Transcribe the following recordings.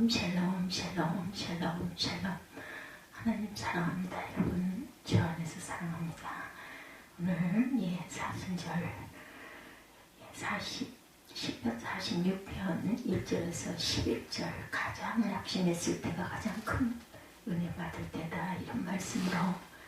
샬롬 샬롬 샬롬 샬롬 샬롬. 하나님 사랑합니다. 여러분 주 안에서 사랑합니다. 오늘 사순절 10편 46편 1절에서 11절 가장 낙심했을 때가 가장 큰 은혜 받을 때다, 이런 말씀으로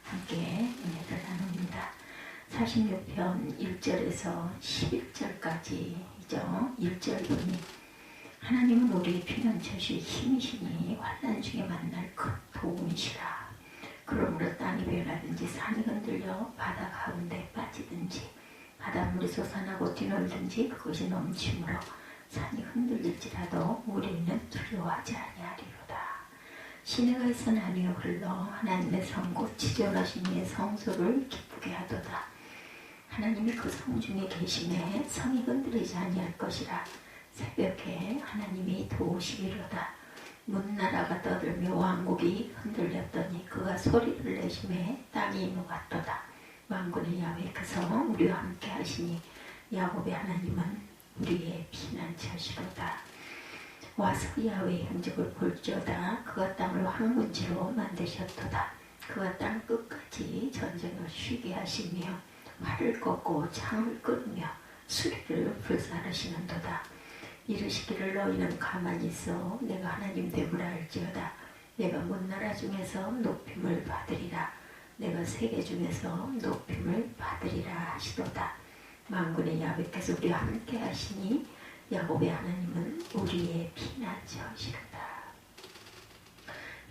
함께 은혜를 나눕니다. 46편 1절에서 11절까지이죠. 1절 보니 하나님은 우리의 피난처시 힘이시니 환난 중에 만날 큰 도움이시라. 그러므로 땅이 변하든지 산이 흔들려 바다 가운데 빠지든지 바닷물이 솟아나고 뛰놀든지 그것이 넘침으로 산이 흔들릴지라도 우리는 두려워하지 아니하리로다. 시내가에서 나뉘어 흘러 하나님의 성고 지존하신 이의 성소를 기쁘게 하도다. 하나님이 그 성 중에 계시매 성이 흔들리지 아니할 것이라. 새벽에 하나님이 도우시기로다. 문나라가 떠들며 왕국이 흔들렸더니 그가 소리를 내심에 땅이 녹았도다. 만군의 야훼께서 우리와 함께 하시니 야곱의 하나님은 우리의 피난처시로다. 와서 야훼의 흔적을 볼지어다. 그가 땅을 황문지로 만드셨도다. 그가 땅 끝까지 전쟁을 쉬게 하시며 활을 꺾고 창을 끊으며 수리를 불사르시는도다. 이르시기를 너희는 가만히 있어 내가 하나님 됨을 알지어다. 내가 문나라 중에서 높임을 받으리라. 내가 세계 중에서 높임을 받으리라 하시도다. 만군의 야훼께서 우리와 함께 하시니 야곱의 하나님은 우리의 피난처시로다.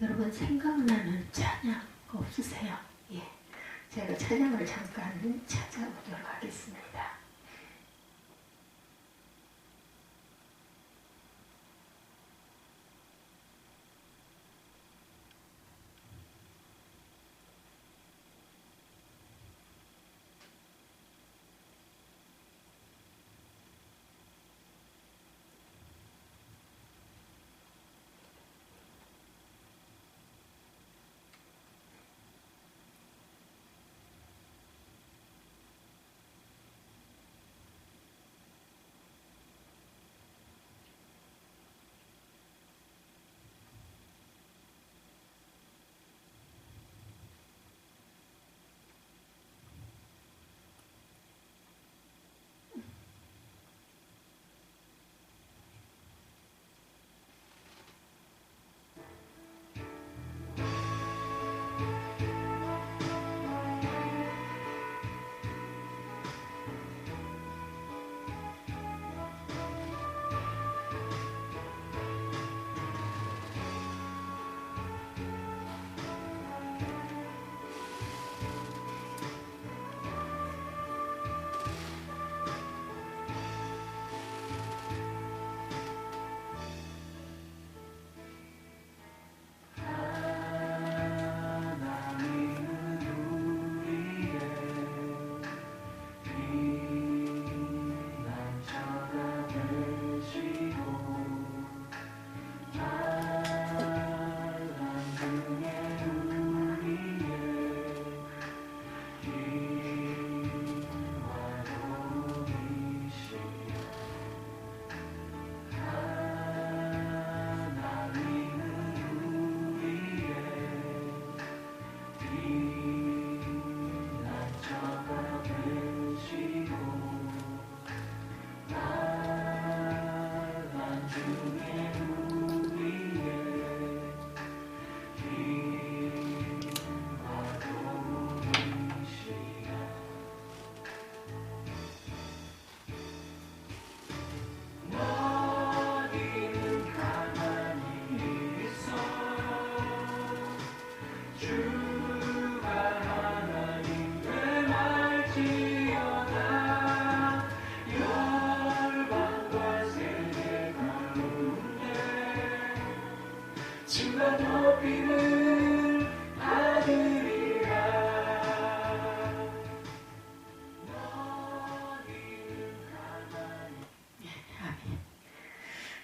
여러분 생각나는 찬양 없으세요? 제가 찬양을 잠깐 찾아보도록 하겠습니다.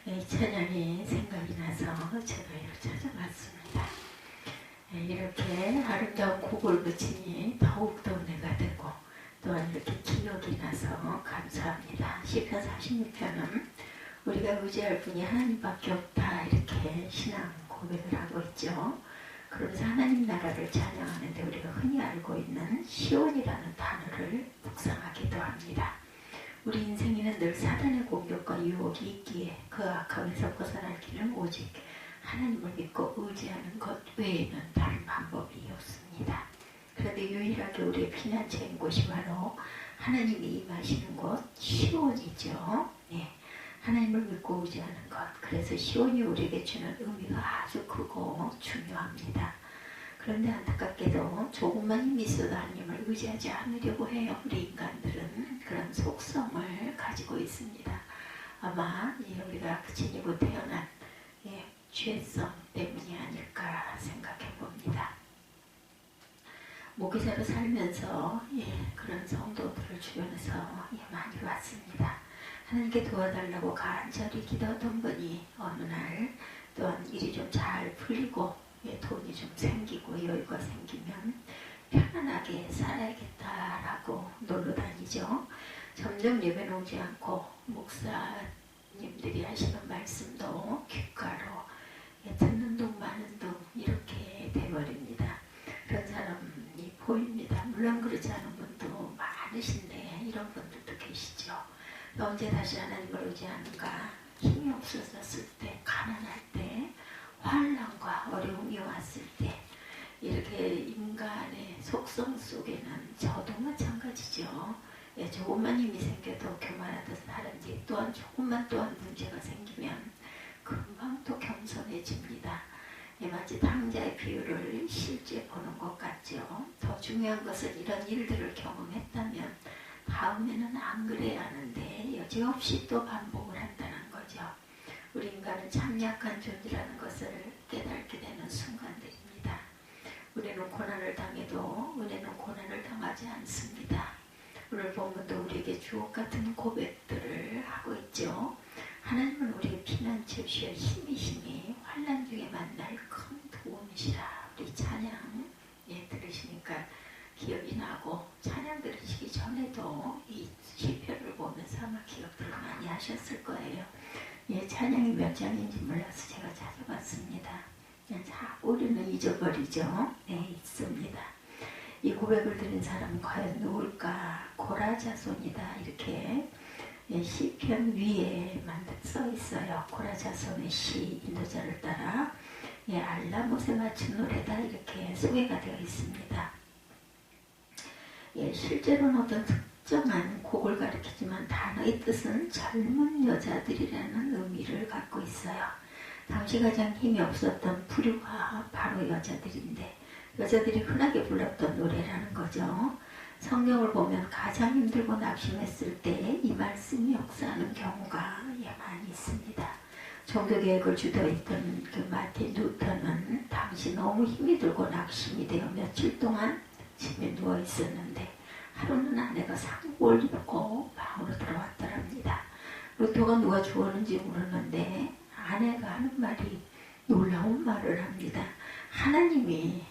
이 찬양이 생각이 나서 제가 이렇게 찾아봤습니다. 이렇게 아름다운 곡을 붙이니 더욱더 은혜가 되고 또한 이렇게 기억이 나서 감사합니다. 시편 46편은 우리가 의지할 분이 하나님밖에 없다, 이렇게 신앙 고백을 하고 있죠. 그러면서 하나님 나라를 찬양하는데 우리가 흔히 알고 있는 시온이라는 단어를 묵상하기도 합니다. 우리 인생에는 늘 사단의 공격과 유혹이 있기에 그 악함에서 벗어날 길은 오직 하나님을 믿고 의지하는 것 외에는 다른 방법이 없습니다. 그런데 유일하게 우리의 피난처인 곳이 바로 하나님이 임하시는 곳 시온이죠. 네. 하나님을 믿고 의지하는 것. 그래서 시온이 우리에게 주는 의미가 아주 크고 중요합니다. 그런데 안타깝게도 조금만 힘이 있어도 하나님을 의지하지 않으려고 해요. 우리 인간들은 그런 속성을 가지고 있습니다. 아마 우리가 부친이고 태어난 죄성 때문이 아닐까 생각해 봅니다. 목회자로 살면서 그런 성도들을 주변에서 많이 봤습니다. 하나님께 도와달라고 간절히 기도하던 분이 어느 날 또한 일이 좀 잘 풀리고 돈이 좀 생기고 여유가 생기면 편안하게 살아야겠다라고 놀러 다니죠. 점점 예배는 오지 않고 목사님들이 하시는 말씀도 귓가로 듣는 둥 마는 둥 이렇게 돼버립니다. 그런 사람이 보입니다. 물론 그렇지 않은 분도 많으신데 이런 분들도 계시죠. 언제 다시 하나님을 의지하는가? 힘이 없어졌을 때, 가난할 때, 환난과 어려움이 왔을 때 이렇게 인간의 속성 속에는 저도 마찬가지죠. 조금만 힘이 생겨도 교만하듯 사는지 또한 조금만 또한 문제가 생기면 금방 또 겸손해집니다. 마치 당자의 비유를 실제 보는 것 같죠. 더 중요한 것은 이런 일들을 경험했다면 다음에는 안 그래야 하는데 여지없이 또 반복을 한다는 거죠. 우리 인간은 참 약한 존재라는 것을 깨닫게 되는 순간들입니다. 우리는 고난을 당해도 은혜는 고난을 당하지 않습니다. 오늘 본문도 우리에게 주옥같은 고백들을 하고 있죠. 하나님은 우리의 피난처시여 힘이시니 환난 중에 만날 큰 도움이시라. 우리 찬양 들으시니까 기억이 나고 찬양 들으시기 전에도 이 시편을 보면서 아마 기억들을 많이 하셨을 거예요. 찬양이 몇 장인지 몰라서 제가 찾아봤습니다. 자꾸 우리는 잊어버리죠. 네, 있습니다. 이 고백을 드린 사람은 과연 누굴까? 고라 자손이다. 이렇게 시편 위에 써 있어요. 고라 자손의 시 인도자를 따라 알라못에 맞춘 노래다. 이렇게 소개가 되어 있습니다. 실제로는 어떤 특정한 곡을 가리키지만 단어의 뜻은 젊은 여자들이라는 의미를 갖고 있어요. 당시 가장 힘이 없었던 부류가 바로 여자들인데 여자들이 흔하게 불렀던 노래라는 거죠. 성경을 보면 가장 힘들고 낙심했을 때 이 말씀이 역사하는 경우가 많이 있습니다. 종교개혁을 주도했던 그 마틴 루터는 당시 너무 힘이 들고 낙심이 되어 며칠 동안 집에 누워 있었는데 하루는 아내가 상복을 입고 방으로 들어왔더랍니다. 루터가 누가 주었는지 모르는데 아내가 하는 말이 놀라운 말을 합니다. 하나님이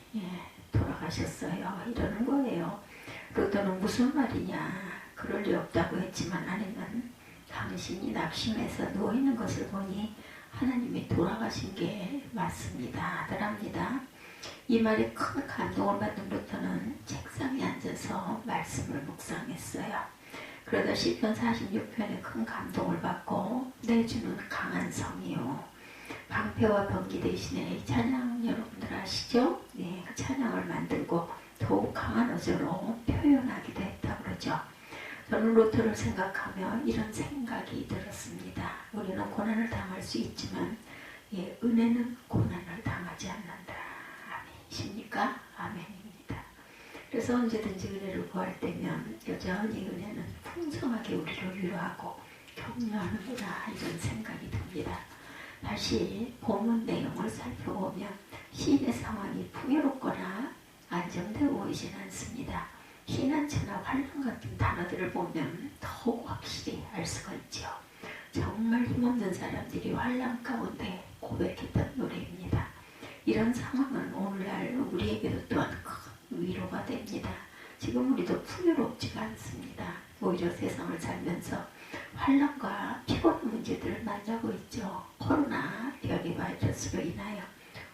돌아가셨어요. 이러는 거예요. 루터는 무슨 말이냐. 그럴 리 없다고 했지만 아내는 당신이 낙심해서 누워있는 것을 보니 하나님이 돌아가신 게 맞습니다. 하더랍니다. 이 말에 큰 감동을 받은 루터는 책상에 앉아서 말씀을 묵상했어요. 그러다 시편 46편에 큰 감동을 받고 내 주는 강한 성이요 방패와 번기 대신에 이 찬양 여러분들 아시죠? 네, 그 찬양을 만들고 더욱 강한 어조로 표현하기도 했다고 그러죠. 저는 루터를 생각하며 이런 생각이 들었습니다. 우리는 고난을 당할 수 있지만 은혜는 고난을 당하지 않는다. 아멘이십니까? 아멘입니다. 그래서 언제든지 은혜를 구할 때면 여전히 은혜는 풍성하게 우리를 위로하고 격려하는구나 이런 생각이 듭니다. 다시 본문 내용을 살펴보면 시인의 상황이 풍요롭거나 안정되어 보이진 않습니다. 피난처나 환난 같은 단어들을 보면 더욱 확실히 알 수가 있죠. 정말 힘없는 사람들이 환난 가운데 고백했던 노래입니다. 이런 상황은 오늘날 우리에게도 또한 큰 위로가 됩니다. 지금 우리도 풍요롭지가 않습니다. 오히려 세상을 살면서 환란과 피곤한 문제들을 만나고 있죠. 코로나 변이 바이러스로 인하여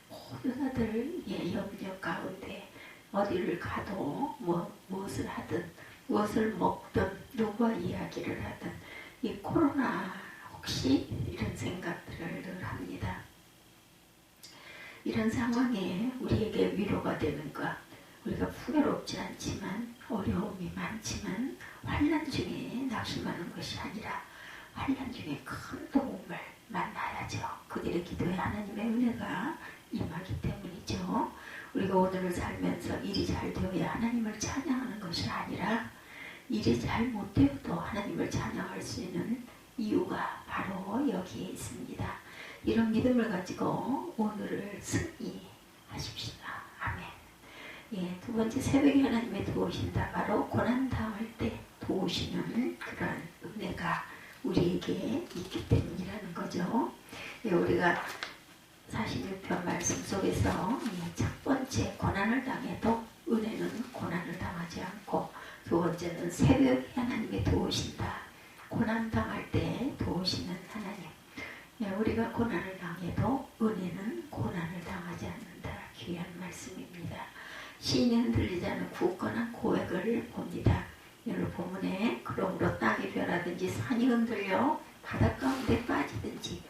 모든 다들 염려 가운데 어디를 가도 무엇을 하든 무엇을 먹든 누구와 이야기를 하든 이 코로나 혹시 이런 생각들을 늘 합니다. 이런 상황에 우리에게 위로가 되는가? 우리가 풍요롭지 않지만 어려움이 많지만 환난 중에 낙심하는 것이 아니라 환난 중에 큰 도움을 만나야죠. 그들의 기도에 하나님의 은혜가 임하기 때문이죠. 우리가 오늘을 살면서 일이 잘 되어야 하나님을 찬양하는 것이 아니라 일이 잘 못되어도 하나님을 찬양할 수 있는 이유가 바로 여기에 있습니다. 이런 믿음을 가지고 오늘을 승리하십시다. 아멘. 예, 두 번째, 새벽에 하나님의 도우신다. 바로 고난 당할 때 도우시는 그런 은혜가 우리에게 있기 때문이라는 거죠. 예, 우리가 46편 말씀 속에서 첫 번째, 고난을 당해도 은혜는 고난을 당하지 않고, 두 번째는 새벽에 하나님의 도우신다. 고난 당할 때 도우시는 하나님. 예, 우리가 고난을 당해도 은혜는 고난을 당하지 않는다. 귀한 말씀입니다. 시인이 흔들리지 않은 굳건한 고백을 봅니다. 오늘 본문에 그러므로 땅이 변하든지 산이 흔들려 바닷 가운데 빠지든지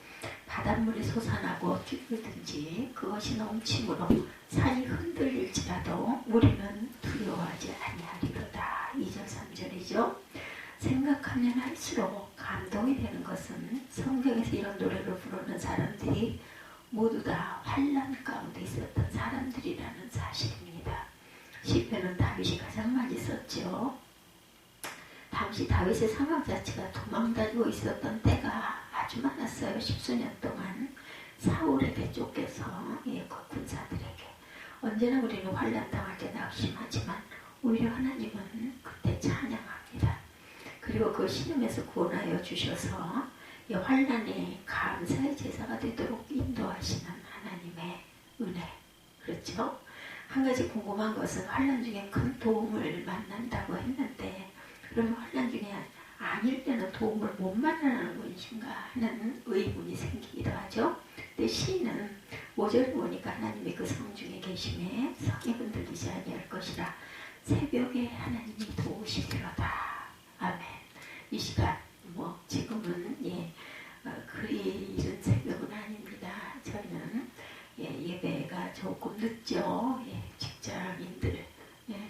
바닷물이 솟아나고 뛰든지 그것이 넘침으로 산이 흔들릴지라도 우리는 두려워하지 아니하리로다. 2절 3절이죠. 생각하면 할수록 감동이 되는 것은 성경에서 이런 노래를 부르는 사람들이 모두 다 환난 가운데 있었던 사람들이라는 사실입니다. 시편은 다윗이 가장 많이 썼죠. 당시 다윗의 상황 자체가 도망다니고 있었던 때가 아주 많았어요. 10수년 동안 사울에게 쫓겨서 그 군사들에게. 언제나 우리는 환난 당할 때 낙심하지만 오히려 하나님은 그때 찬양합니다. 그리고 그 시험에서 구원하여 주셔서 이 환난에 감사의 제사가 되도록 인도하시는 하나님의 은혜. 그렇죠? 한 가지 궁금한 것은 환난 중에 큰 도움을 만난다고 했는데 그러면 환난 중에 아닐 때는 도움을 못 만나는 것인가 하는 의문이 생기기도 하죠. 근데 시인은 5절에 보니까 하나님의 그 성 중에 계심에 성이 흔들리지 아니할 것이라 새벽에 하나님이 도우시리로다. 아멘. 이 시간 지금은 그리 이른 새벽은 아닙니다. 저희는 예배가 조금 늦죠. 직장인들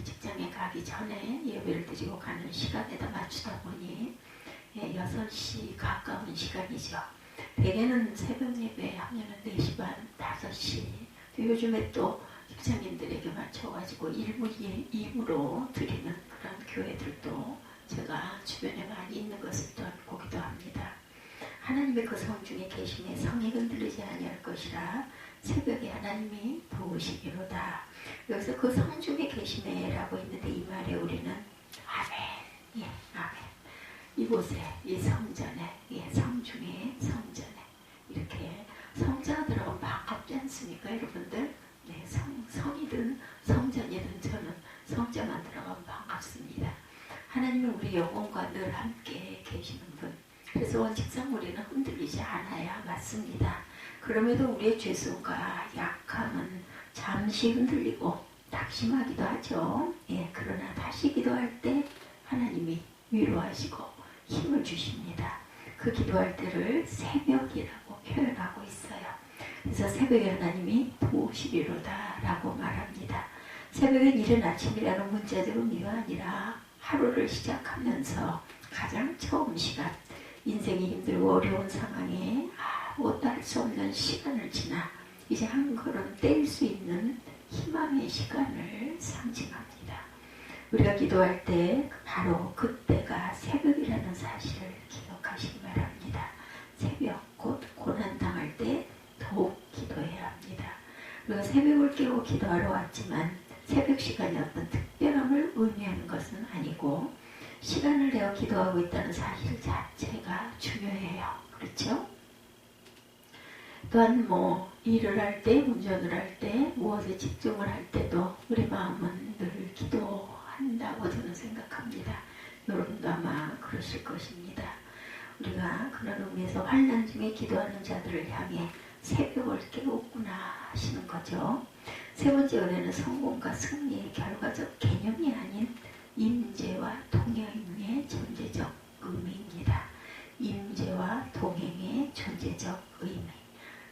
직장에 가기 전에 예배를 드리고 가는 시간에다 맞추다 보니 6시 가까운 시간이죠. 대개는 새벽 예배 하면은 4시 반, 5시. 요즘에 또 직장인들에게 맞춰가지고 1부, 2부로 드리는 그런 교회들도 제가 주변에 많이 있는 것을 또 보기도 합니다. 하나님의 그 성 중에 계심에 성이 흔들리지 아니할 것이라 새벽에 하나님이 도우시기로다. 여기서 그 성 중에 계심에라고 있는데 이 말에 우리는 아멘, 아멘. 이곳에 이 성전에, 성 중에 성전에 이렇게 성자가 들어가면 반갑지 않습니까, 여러분들? 성이든 성전이든 저는 성자만 들어가면 반갑습니다. 하나님은 우리 영혼과 늘 함께 계시는 분. 그래서 원칙상 우리는 흔들리지 않아야 맞습니다. 그럼에도 우리의 죄성과 약함은 잠시 흔들리고 낙심하기도 하죠. 그러나 다시 기도할 때 하나님이 위로하시고 힘을 주십니다. 그 기도할 때를 새벽이라고 표현하고 있어요. 그래서 새벽에 하나님이 도우시리로다 라고 말합니다. 새벽엔 이른 아침이라는 문자적 의미가 아니라 하루를 시작하면서 가장 처음 시간, 인생이 힘들고 어려운 상황에 아무것도 할 수 없는 시간을 지나 이제 한 걸음 뗄 수 있는 희망의 시간을 상징합니다. 우리가 기도할 때 바로 그때가 새벽이라는 사실을 기억하시기 바랍니다. 새벽, 곧 고난당할 때 더욱 기도해야 합니다. 우리가 새벽을 깨고 기도하러 왔지만 새벽 시간이 어떤 특별함을 의미하는 것은 아니고 시간을 내어 기도하고 있다는 사실 자체가 중요해요. 그렇죠? 또한 일을 할 때, 운전을 할 때, 무엇에 집중을 할 때도 우리 마음은 늘 기도한다고 저는 생각합니다. 여러분도 아마 그러실 것입니다. 우리가 그런 의미에서 환난 중에 기도하는 자들을 향해 새벽을 깨웠구나 하시는 거죠. 세 번째 은혜는 성공과 승리의 결과적 개념이 아닌 임재와 동행의 존재적 의미입니다. 임재와 동행의 존재적 의미.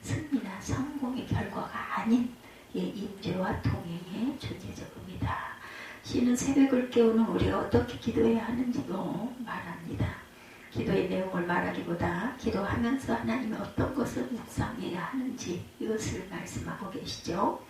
승리나 성공의 결과가 아닌 임재와 동행의 존재적 의미다. 시는 새벽을 깨우는 우리가 어떻게 기도해야 하는지도 말합니다. 기도의 내용을 말하기보다 기도하면서 하나님이 어떤 것을 묵상해야 하는지 이것을 말씀하고 계시죠.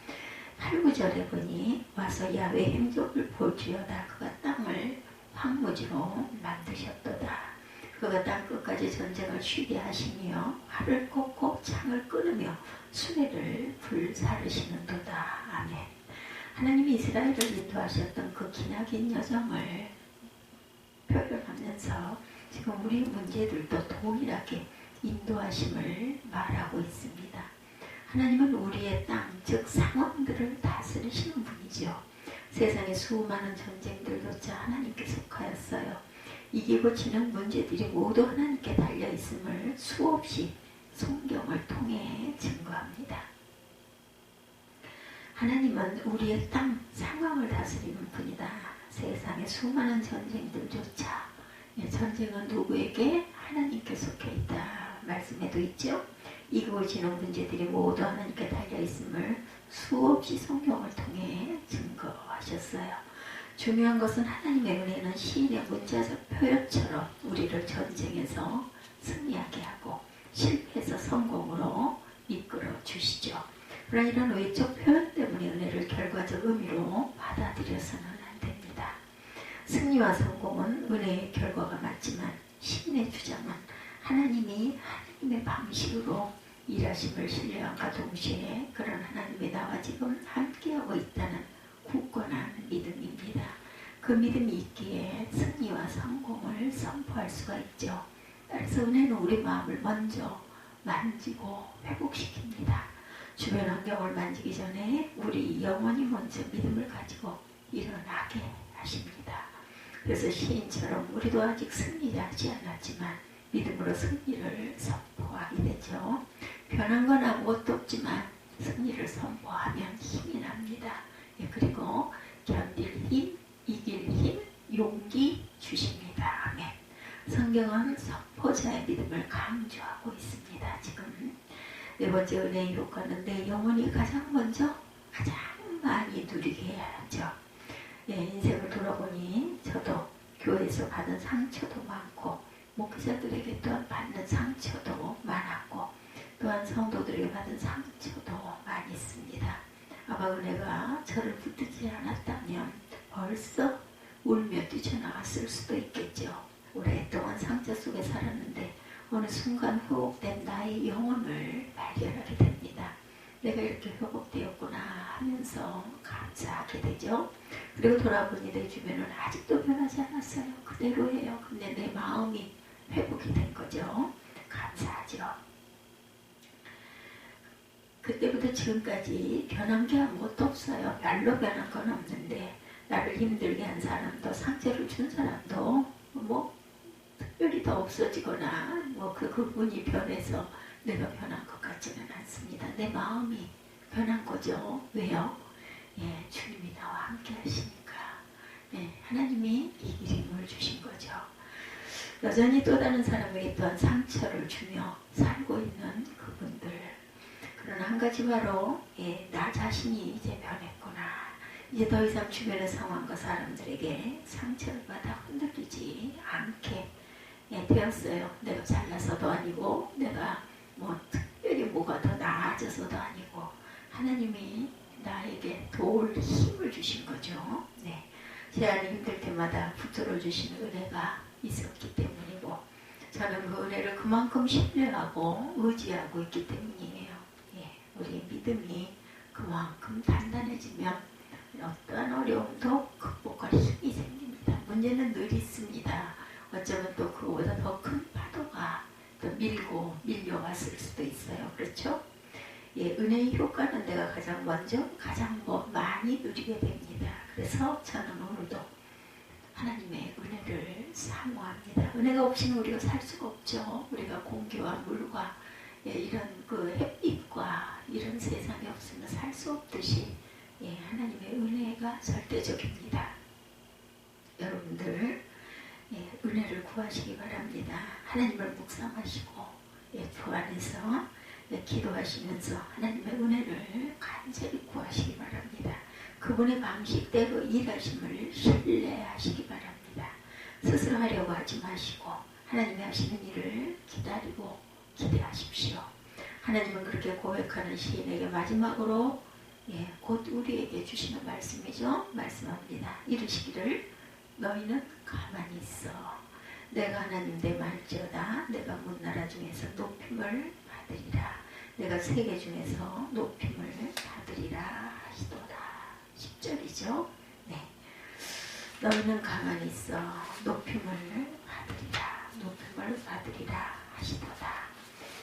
8, 9절에 보니 와서 야외 행적을 볼지어다. 그가 땅을 황무지로 만드셨도다. 그가 땅 끝까지 전쟁을 쉬게 하시며 활을 꽂고 창을 끊으며 수레를 불사르시는도다. 아멘. 하나님이 이스라엘을 인도하셨던 그 기나긴 여정을 표현하면서 지금 우리 문제들도 동일하게 인도하심을 말하고 있습니다. 하나님은 우리의 땅, 즉 상황들을 다스리시는 분이죠. 세상의 수많은 전쟁들조차 하나님께 속하였어요. 이기고 지는 문제들이 모두 하나님께 달려있음을 수없이 성경을 통해 증거합니다. 하나님은 우리의 땅, 상황을 다스리는 분이다. 세상의 수많은 전쟁들조차 전쟁은 누구에게? 하나님께 속해 있다. 말씀에도 있죠. 이기고 지는 문제들이 모두 하나님께 달려있음을 수없이 성경을 통해 증거하셨어요. 중요한 것은 하나님의 은혜는 시인의 문자적 표현처럼 우리를 전쟁에서 승리하게 하고 실패해서 성공으로 이끌어 주시죠. 그러나 이런 외적 표현 때문에 은혜를 결과적 의미로 받아들여서는 안 됩니다. 승리와 성공은 은혜의 결과가 맞지만 시인의 주장은 하나님이 하나님의 방식으로 일하심을 신뢰함과 동시에 그런 하나님이 나와 지금 함께하고 있다는 굳건한 믿음입니다. 그 믿음이 있기에 승리와 성공을 선포할 수가 있죠. 따라서 은혜는 우리 마음을 먼저 만지고 회복시킵니다. 주변 환경을 만지기 전에 우리 영혼이 먼저 믿음을 가지고 일어나게 하십니다. 그래서 시인처럼 우리도 아직 승리하지 않았지만 믿음으로 승리를 선포하게 되죠. 변한 건 아무것도 없지만 승리를 선포하면 힘이 납니다. 그리고 견딜 힘, 이길 힘, 용기 주십니다. 아멘. 성경은 선포자의 믿음을 강조하고 있습니다. 지금 네 번째 은혜의 효과는 내 영혼이 가장 먼저 가장 많이 누리게 해야죠. 인생을 돌아보니 저도 교회에서 받은 상처도 많고 목회자들에게 또한 받는 상처도 많았고 또한 성도들에게 받은 상처도 많이 있습니다. 아마 은혜가 저를 붙들지 않았다면 벌써 울며 뛰쳐나왔을 수도 있겠죠. 오랫동안 상처 속에 살았는데 어느 순간 회복된 나의 영혼을 발견하게 됩니다. 내가 이렇게 회복되었구나 하면서 감사하게 되죠. 그리고 돌아보니 내 주변은 아직도 변하지 않았어요. 그대로예요. 근데 내 마음이 회복이 된 거죠. 감사하죠. 그때부터 지금까지 변한 게 아무것도 없어요. 별로 변한 건 없는데 나를 힘들게 한 사람도 상처를 준 사람도 특별히 더 없어지거나 그분이 변해서 내가 변한 것 같지는 않습니다. 내 마음이 변한 거죠. 왜요? 주님이 나와 함께 하시니까. 하나님이 이길 힘을 주신 거죠. 여전히 또 다른 사람에게 또한 상처를 주며 살고 있는 그분들. 그러나 한 가지 바로 나 자신이 이제 변했구나. 이제 더 이상 주변의 상황과 사람들에게 상처를 받아 흔들리지 않게 되었어요. 내가 잘나서도 아니고 내가 특별히 뭐가 더 나아져서도 아니고 하나님이 나에게 도울 힘을 주신 거죠. 제 안에 힘들 때마다 붙들어 주시는 은혜가 있었기 때문이고 저는 그 은혜를 그만큼 신뢰하고 의지하고 있기 때문이에요. 우리의 믿음이 그만큼 단단해지면 어떠한 어려움도 극복할 힘이 생깁니다. 문제는 늘 있습니다. 어쩌면 또 그보다 더 큰 파도가 또 밀려왔을 수도 있어요. 그렇죠? 은혜의 효과는 내가 가장 많이 누리게 됩니다. 그래서 저는 오늘도 하나님의 은혜를 사모합니다. 은혜가 없이는 우리가 살 수가 없죠. 우리가 공기와 물과 이런 그 햇빛과 이런 세상에 없으면 살 수 없듯이 하나님의 은혜가 절대적입니다. 여러분들 은혜를 구하시기 바랍니다. 하나님을 묵상하시고 주 안에서 기도하시면서 하나님의 은혜를 간절히 구하시기 바랍니다. 그분의 방식대로 일하심을 신뢰하시기 바랍니다. 스스로 하려고 하지 마시고 하나님이 하시는 일을 기다리고 기대하십시오. 하나님은 그렇게 고백하는 시인에게 마지막으로 곧 우리에게 주시는 말씀이죠. 말씀합니다. 이르시기를 너희는 가만히 있어. 내가 하나님 내 말지어다. 내가 문나라 중에서 높임을 받으리라. 내가 세계 중에서 높임을 받으리라 하시도다. 10절이죠. 너희는 가만히 있어. 높임을 받으리라. 높임을 받으리라 하시도다.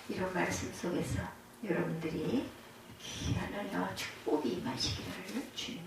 이런 말씀 속에서 여러분들이 귀한 은혜와 축복이 임하시기를 주님